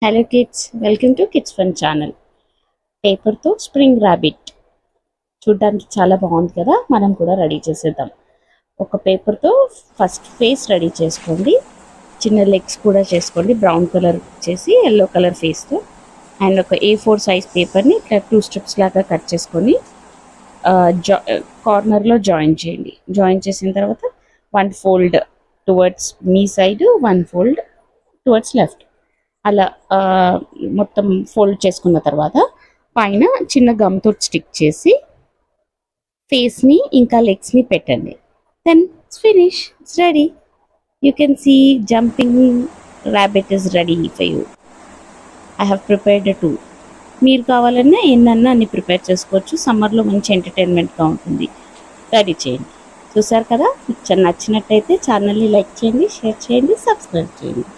Hello kids, welcome to kids fun channel. పేపర్తో spring rabbit చూడడానికి చాలా బాగుంది కదా. మనం కూడా రెడీ చేసేద్దాం. ఒక పేపర్తో ఫస్ట్ ఫేస్ రెడీ చేసుకోండి. చిన్న లెగ్స్ కూడా చేసుకోండి. బ్రౌన్ కలర్ చేసి ఎల్లో కలర్ ఫేస్తో అండ్ ఒక A4 సైజ్ పేపర్ని ఇట్లా 2 స్ట్రిప్స్ లాగా కట్ చేసుకొని కార్నర్లో జాయిన్ చేయండి. జాయిన్ చేసిన తర్వాత 1 fold towards me side, 1 fold towards left. అలా మొత్తం ఫోల్డ్ చేసుకున్న తర్వాత పైన చిన్న గమ్తో స్టిక్ చేసి ఫేస్ని ఇంకా లెగ్స్ని పెట్టండి. Then finish, it's ready. You can see jumping rabbit is ready for you. I have prepared 2. మీరు కావాలన్నా ఎన్నన్నా అన్ని ప్రిపేర్ చేసుకోవచ్చు. సమ్మర్లో మంచి ఎంటర్టైన్మెంట్గా ఉంటుంది. రెడీ చేయండి. చూసారు కదా, నచ్చినట్టయితే ఛానల్ని లైక్ చేయండి, షేర్ చేయండి, సబ్స్క్రైబ్ చేయండి.